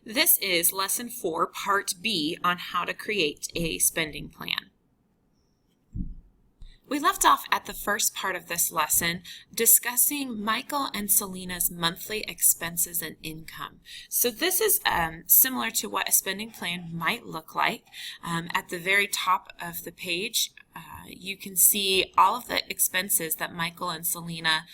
This is Lesson 4, Part B, on how to create a spending plan. We left off at the first part of this lesson discussing Michael and Selena's monthly expenses and income. So this is similar to what a spending plan might look like. At the very top of the page, you can see all of the expenses that Michael and Selena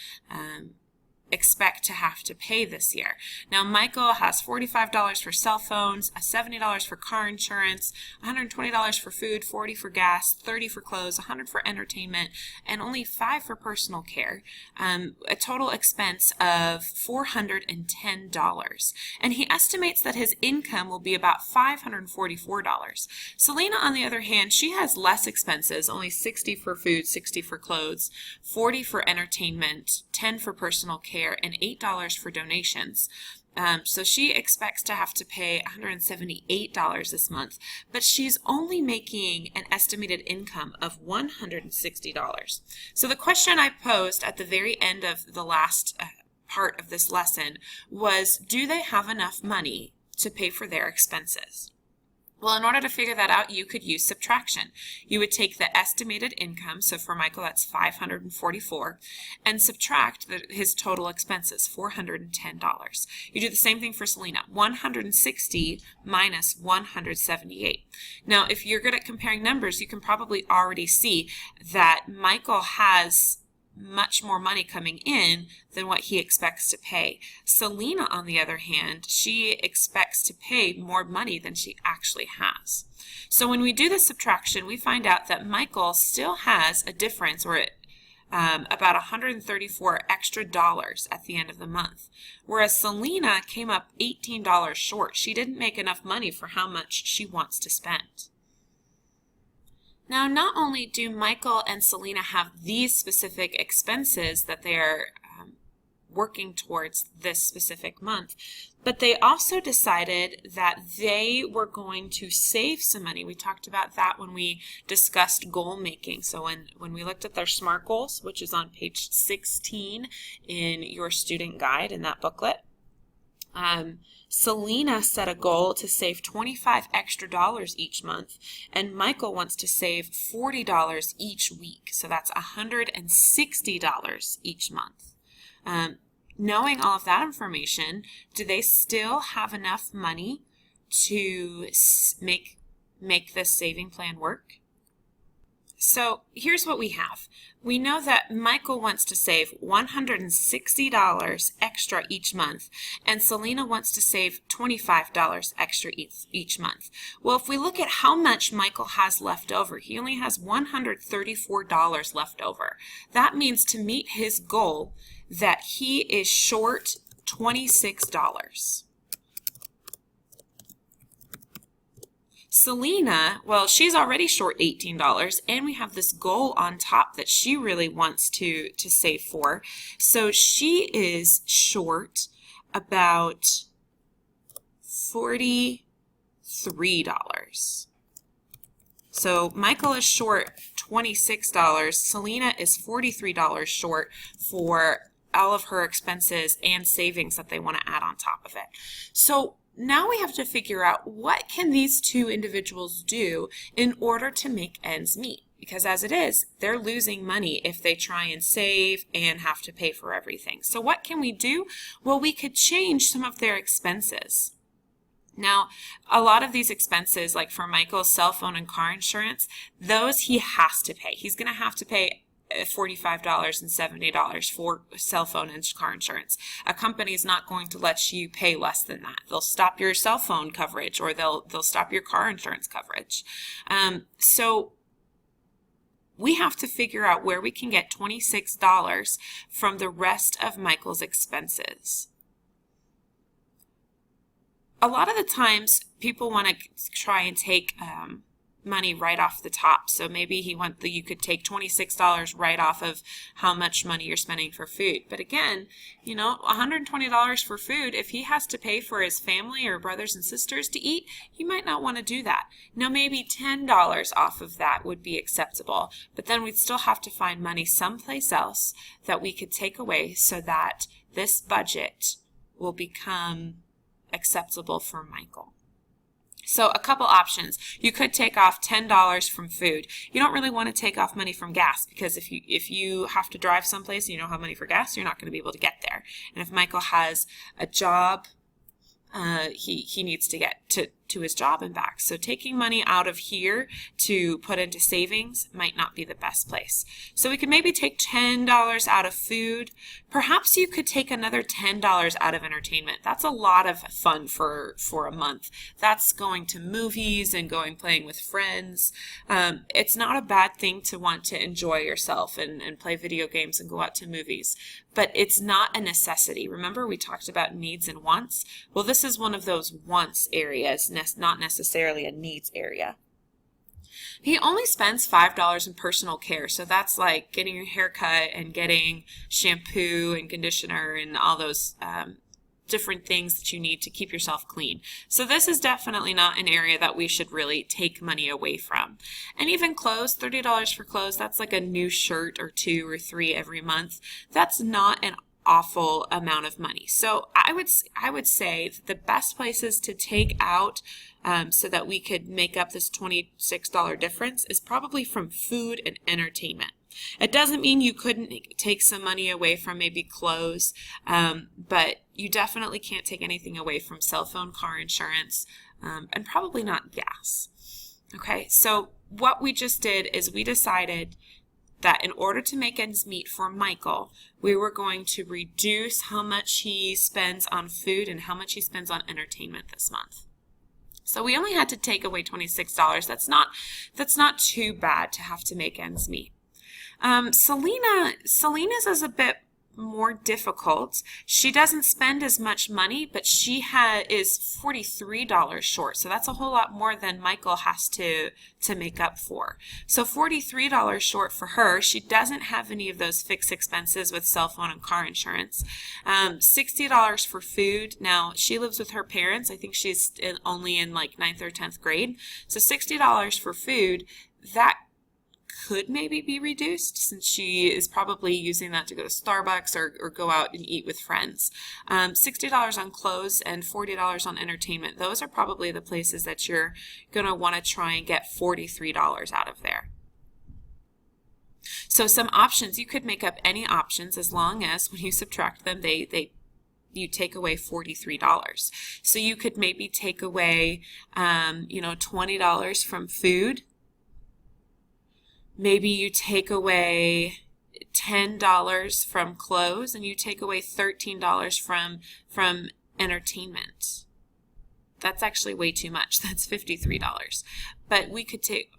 expect to have to pay this year. Now Michael has $45 for cell phones, $70 for car insurance, $120 for food, $40 for gas, $30 for clothes, $100 for entertainment, and only $5 for personal care. A total expense of $410. And he estimates that his income will be about $544. Selena, on the other hand, she has less expenses, only $60 for food, $60 for clothes, $40 for entertainment, $10 for personal care, and $8 for donations. So she expects to have to pay $178 this month, but she's only making an estimated income of $160. So the question I posed at the very end of the last part of this lesson was, do they have enough money to pay for their expenses? Well, in order to figure that out, you could use subtraction. You would take the estimated income, so for Michael that's $544, and subtract his total expenses, $410. You do the same thing for Selena, $160 minus $178. Now, if you're good at comparing numbers, you can probably already see that Michael has much more money coming in than what he expects to pay. Selena, on the other hand, she expects to pay more money than she actually has. So when we do the subtraction, we find out that Michael still has a difference, or about $134 extra dollars at the end of the month, whereas Selena came up $18 short. She didn't make enough money for how much she wants to spend. Now, not only do Michael and Selena have these specific expenses that they are working towards this specific month, but they also decided that they were going to save some money. We talked about that when we discussed goal making. So when we looked at their SMART goals, which is on page 16 in your student guide in that booklet, Selena set a goal to save $25 extra each month, and Michael wants to save $40 each week. So that's $160 each month. Knowing all of that information, do they still have enough money to make this saving plan work? So here's what we have. We know that Michael wants to save $160 extra each month, and Selena wants to save $25 extra each month. Well, if we look at how much Michael has left over, he only has $134 left over. That means to meet his goal that he is short $26. Selena, well, she's already short $18, and we have this goal on top that she really wants to save for. So she is short about $43. So Michael is short $26. Selena is $43 short for all of her expenses and savings that they want to add on top of it. So now we have to figure out, what can these two individuals do in order to make ends meet? Because as it is, they're losing money if they try and save and have to pay for everything. So what can we do? Well, we could change some of their expenses. Now, a lot of these expenses, like for Michael's cell phone and car insurance, those he has to pay. He's going to have to pay $45 and $70 for cell phone and car insurance. A company is not going to let you pay less than that. They'll stop your cell phone coverage, or they'll stop your car insurance coverage. So we have to figure out where we can get $26 from the rest of Michael's expenses. A lot of the times people want to try and take money right off the top. So maybe you could take $26 right off of how much money you're spending for food. But again, $120 for food, if he has to pay for his family or brothers and sisters to eat, he might not want to do that. Now maybe $10 off of that would be acceptable, but then we'd still have to find money someplace else that we could take away so that this budget will become acceptable for Michael. So a couple options. You could take off $10 from food. You don't really want to take off money from gas, because if you have to drive someplace and you don't have money for gas, you're not going to be able to get there. And if Michael has a job, he needs to get to his job and back. So taking money out of here to put into savings might not be the best place. So we could maybe take $10 out of food. Perhaps you could take another $10 out of entertainment. That's a lot of fun for a month. That's going to movies and playing with friends. It's not a bad thing to want to enjoy yourself and play video games and go out to movies, but it's not a necessity. Remember, we talked about needs and wants? Well, this is one of those wants areas, not necessarily a needs area. He only spends $5 in personal care, so that's like getting your hair cut and getting shampoo and conditioner and all those different things that you need to keep yourself clean. So this is definitely not an area that we should really take money away from. And even clothes, $30 for clothes, that's like a new shirt or 2 or 3 every month. That's not an awful amount of money. So I would say the best places to take out so that we could make up this $26 difference is probably from food and entertainment. It doesn't mean you couldn't take some money away from maybe clothes, but you definitely can't take anything away from cell phone, car insurance, and probably not gas. Okay, so what we just did is we decided that in order to make ends meet for Michael, we were going to reduce how much he spends on food and how much he spends on entertainment this month. So we only had to take away $26. That's not too bad to have to make ends meet. Selena's is a bit more difficult. She doesn't spend as much money, but she is $43 short. So that's a whole lot more than Michael has to make up for. So $43 short for her. She doesn't have any of those fixed expenses with cell phone and car insurance. $60 for food. Now, she lives with her parents. I think she's only in like 9th or 10th grade. So $60 for food, that could maybe be reduced since she is probably using that to go to Starbucks or go out and eat with friends. $60 on clothes and $40 on entertainment. Those are probably the places that you're going to want to try and get $43 out of there. So some options, you could make up any options as long as when you subtract them, you take away $43. So you could maybe take away, $20 from food. Maybe you take away $10 from clothes and you take away $13 from entertainment. That's actually way too much. That's $53. But we could take,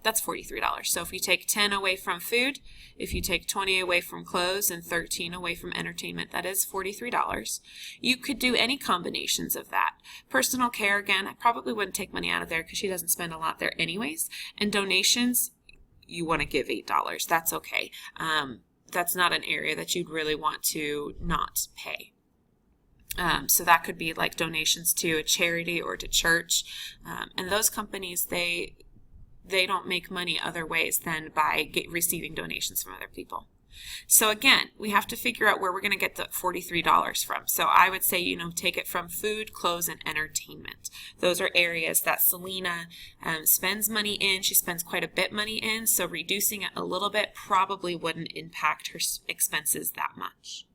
that's $43. So if you take 10 away from food, if you take 20 away from clothes and 13 away from entertainment, that is $43. You could do any combinations of that. Personal care, again, I probably wouldn't take money out of there because she doesn't spend a lot there anyways. And donations, you want to give $8. That's okay. That's not an area that you'd really want to not pay. So that could be like donations to a charity or to church. And those companies, they don't make money other ways than by receiving donations from other people. So again, we have to figure out where we're going to get the $43 from. So I would say, take it from food, clothes, and entertainment. Those are areas that Selena spends money in. She spends quite a bit money in, so reducing it a little bit probably wouldn't impact her expenses that much.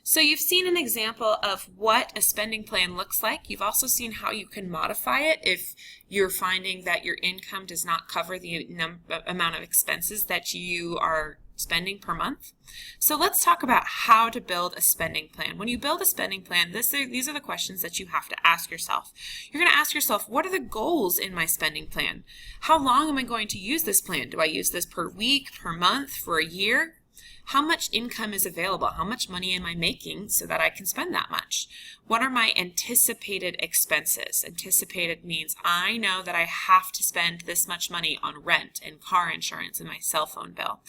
So you've seen an example of what a spending plan looks like. You've also seen how you can modify it if you're finding that your income does not cover the amount of expenses that you are spending per month. So let's talk about how to build a spending plan. When you build a spending plan, these are the questions that you have to ask yourself. You're going to ask yourself, what are the goals in my spending plan? How long am I going to use this plan? Do I use this per week, per month, for a year? How much income is available? How much money am I making so that I can spend that much? What are my anticipated expenses? Anticipated means I know that I have to spend this much money on rent and car insurance and my cell phone bill.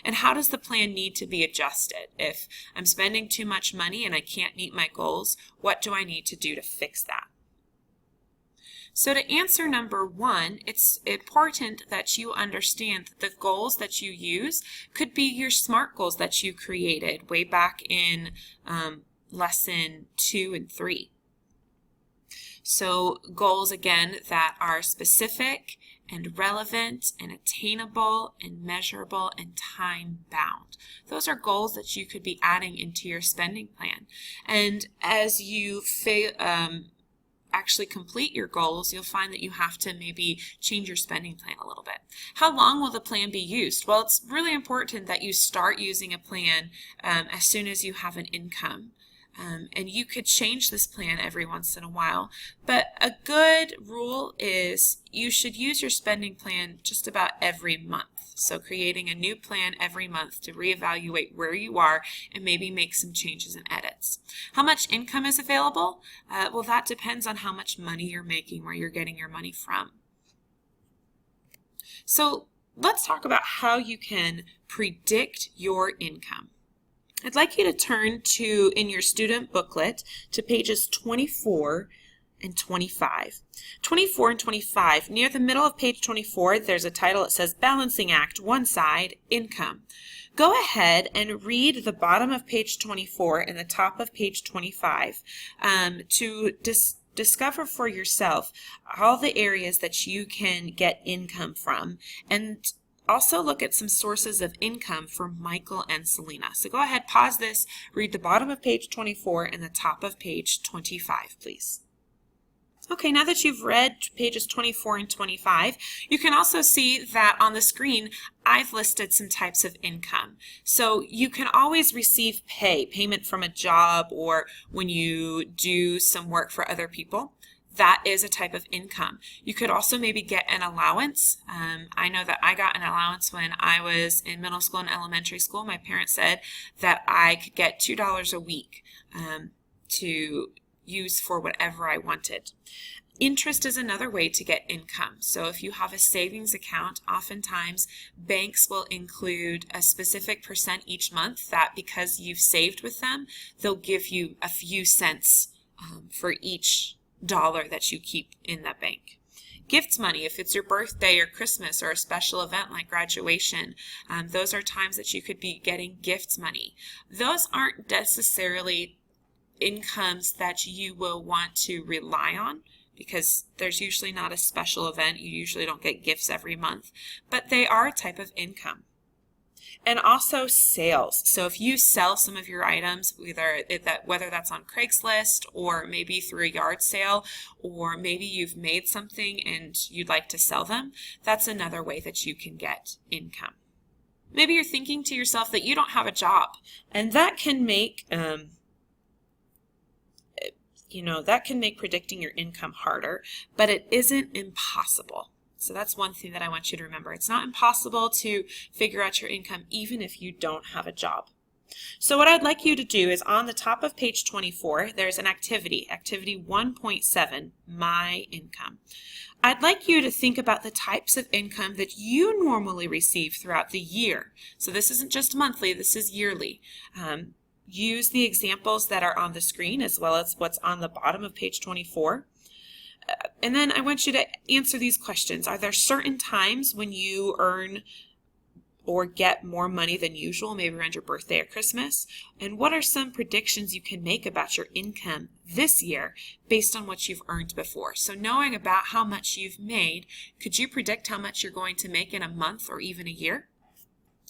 And how does the plan need to be adjusted? If I'm spending too much money and I can't meet my goals, what do I need to do to fix that? So to answer number 1, it's important that you understand that the goals that you use could be your SMART goals that you created way back in lesson 2 and 3. So goals, again, that are specific and relevant and attainable and measurable and time bound. Those are goals that you could be adding into your spending plan. And as you actually complete your goals, you'll find that you have to maybe change your spending plan a little bit. How long will the plan be used? Well, it's really important that you start using a plan as soon as you have an income. And you could change this plan every once in a while, but a good rule is you should use your spending plan just about every month. So creating a new plan every month to reevaluate where you are and maybe make some changes and edits. How much income is available? Well, that depends on how much money you're making, where you're getting your money from. So let's talk about how you can predict your income. I'd like you to turn to, in your student booklet, to pages 24 and 25. 24 and 25, near the middle of page 24, there's a title that says Balancing Act, one side, Income. Go ahead and read the bottom of page 24 and the top of page 25 to discover for yourself all the areas that you can get income from, and also look at some sources of income for Michael and Selena. So go ahead, pause this, read the bottom of page 24 and the top of page 25, please. Okay, now that you've read pages 24 and 25, you can also see that on the screen I've listed some types of income. So you can always receive payment from a job, or when you do some work for other people. That is a type of income. You could also maybe get an allowance. I know that I got an allowance when I was in middle school and elementary school. My parents said that I could get $2 a week to use for whatever I wanted. Interest is another way to get income. So if you have a savings account, oftentimes banks will include a specific percent each month that, because you've saved with them, they'll give you a few cents for each dollar that you keep in that bank. Gifts money, if it's your birthday or Christmas or a special event like graduation, those are times that you could be getting gifts money. Those aren't necessarily incomes that you will want to rely on, because there's usually not a special event. You usually don't get gifts every month, but they are a type of income. And also sales. So if you sell some of your items, whether that's on Craigslist or maybe through a yard sale, or maybe you've made something and you'd like to sell them, that's another way that you can get income. Maybe you're thinking to yourself that you don't have a job, and that can make predicting your income harder, but it isn't impossible. So that's one thing that I want you to remember. It's not impossible to figure out your income even if you don't have a job. So what I'd like you to do is, on the top of page 24, there's an activity 1.7, My Income. I'd like you to think about the types of income that you normally receive throughout the year. So this isn't just monthly, this is yearly. Use the examples that are on the screen as well as what's on the bottom of page 24. And then I want you to answer these questions. Are there certain times when you earn or get more money than usual, maybe around your birthday or Christmas? And what are some predictions you can make about your income this year based on what you've earned before? So knowing about how much you've made, could you predict how much you're going to make in a month or even a year?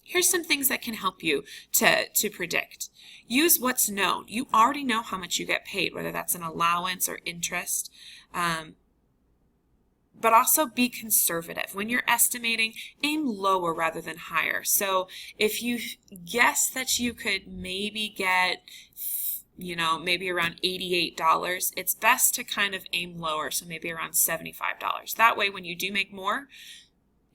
Here's some things that can help you to predict. Use what's known. You already know how much you get paid, whether that's an allowance or interest. But also be conservative. When you're estimating, aim lower rather than higher. So if you guess that you could maybe get, maybe around $88, it's best to kind of aim lower, so maybe around $75. That way, when you do make more,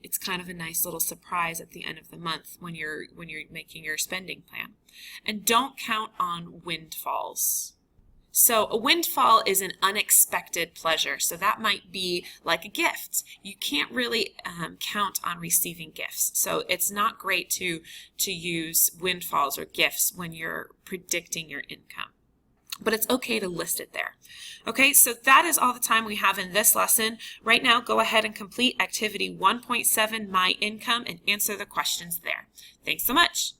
it's kind of a nice little surprise at the end of the month when you're making your spending plan. And don't count on windfalls. So a windfall is an unexpected pleasure. So that might be like a gift. You can't really count on receiving gifts. So it's not great to use windfalls or gifts when you're predicting your income. but it's okay to list it there. Okay, so that is all the time we have in this lesson. Right now, go ahead and complete activity 1.7, My Income, and answer the questions there. Thanks so much.